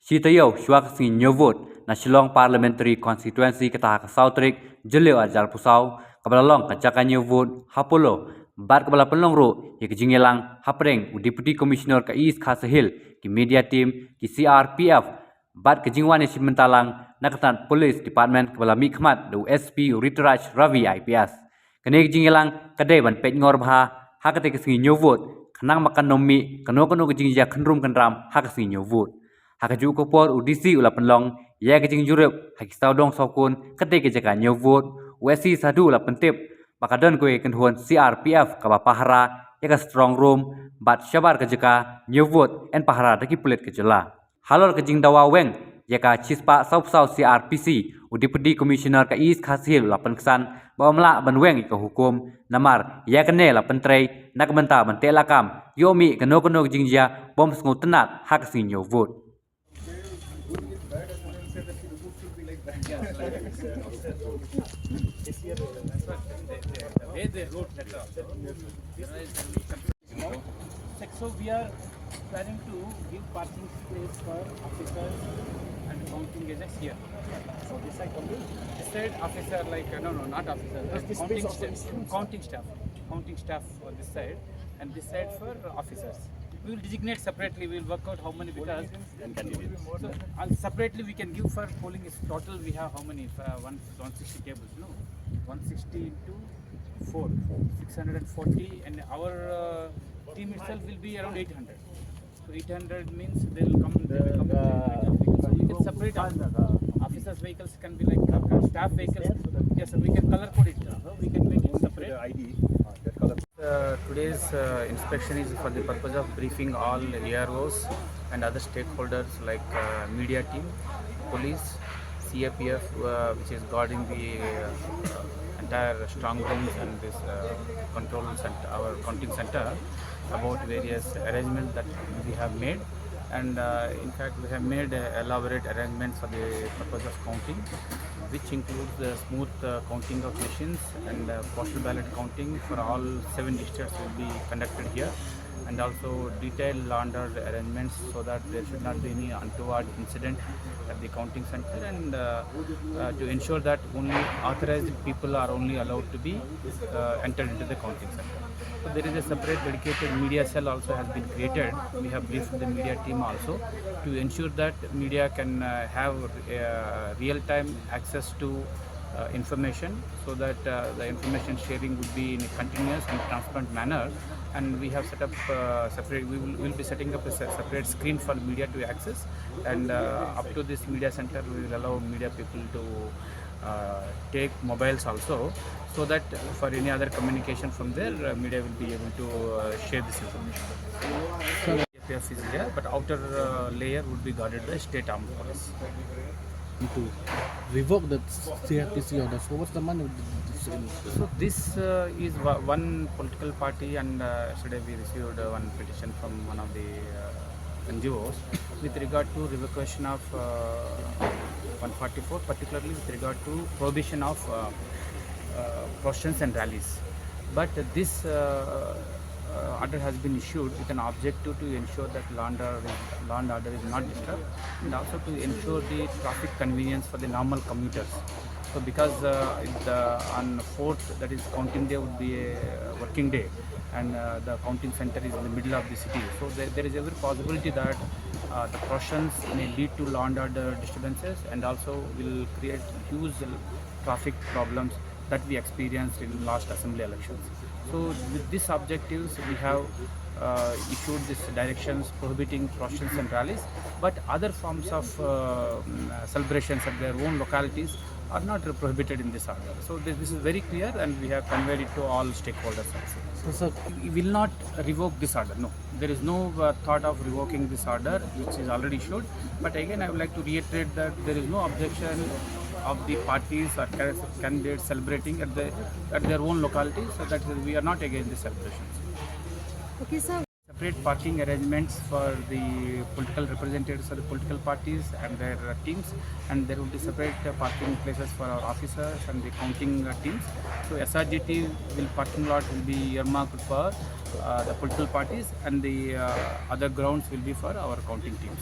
Sitayo Shuak Sin Ñiew na Shillong Parliamentary Constituency Katah Sautrik Jylla Ajal Pusau Kabalalong Kajakan Ñiew Hapolo Bat Kabala Pelong Ro Yek Jingelang Hapreng Deputy Commissioner ka East Khasahil ki Media Team ki CRPF Bat Kejingwan Simentalang Nakatan Police Department Kabala Mikmat do SP Ritraj Ravi IPS Kene Jingelang Kadai Ban Pet Ngor Bha Hakate Kesingi Ñiew Kanang Makan Nomi Kano Kejingja Kenrum Kenram Hakasi Ñiew Hakaju kopor udisi ula penlong ya kejing jurup hakistau dong sokun ketik kejaga nyewut wesi sadu ula pentip pakadon kue kenhuan CRPF Jingpahara ya ke strong room bat syabar kejaga nyewut en pahara daki Pulit ke Jylla halor kejing dawa weng ya ka cispa sau CRPC Deputy Commissioner ka East Khasahil ula penkesan bawa melak ban weng ke hukum namar ya kene la pentrei nak benta bentelakam yomi keno kejing ja bom sengut tenat hak si nyewut. So we are planning to give parking space for officers and counting agents here. So this side complete? This side officer no not officer, counting staff on this side and this side for officers. We will designate separately, we will work out how many because so separately we can give for polling is total we have how many 160 tables, no 160 into 4 640 and our team itself will be around 800. So 800 means they will come so we can separate officers vehicles can be like staff vehicles. Yes, so we can color code it, we can make it separate ID. Today's inspection is for the purpose of briefing all AROs and other stakeholders like media team, police, CRPF, which is guarding the entire strong rooms and this control center, our counting center, about various arrangements that we have made. And in fact, we have made elaborate arrangements for the purpose of counting, which includes the smooth counting of machines and postal ballot counting for all 7 districts will be conducted here, and also detailed law and order arrangements so that there should not be any untoward incident at the counting center, and to ensure that only authorized people are only allowed to be entered into the counting center. So there is a separate dedicated media cell also has been created. We have briefed the media team also to ensure that media can have real-time access to information, so that the information sharing would be in a continuous and transparent manner. And we have set up separate. We will be setting up a separate screen for media to access, and up to this media center, we will allow media people to take mobiles also, so that for any other communication from there, media will be able to share this information. CRPF is there, but outer layer would be guarded by state armed police. To revoke the CRPC order. So what's the money? So this is one political party, and yesterday we received one petition from one of the NGOs with regard to revocation of 144, particularly with regard to prohibition of processions and rallies. But this order has been issued with an objective to ensure that law and order is not disturbed, and also to ensure the traffic convenience for the normal commuters. So because on 4th, that is counting day, would be a working day, and the counting center is in the middle of the city. So there is every possibility that the processions may lead to law and order disturbances, and also will create huge traffic problems that we experienced in last assembly elections. So with these objectives, we have issued these directions prohibiting processions and rallies, but other forms of celebrations at their own localities are not prohibited in this order. So this is very clear, and we have conveyed it to all stakeholders also. So we will not revoke this order. No, there is no thought of revoking this order, which is already issued. But again, I would like to reiterate that there is no objection of the parties or candidates celebrating at their own localities, so that we are not against the celebrations. Okay, sir. Separate parking arrangements for the political representatives of the political parties and their teams, and there will be separate parking places for our officers and the counting teams. So SRGT parking lot will be earmarked for the political parties, and the other grounds will be for our counting teams.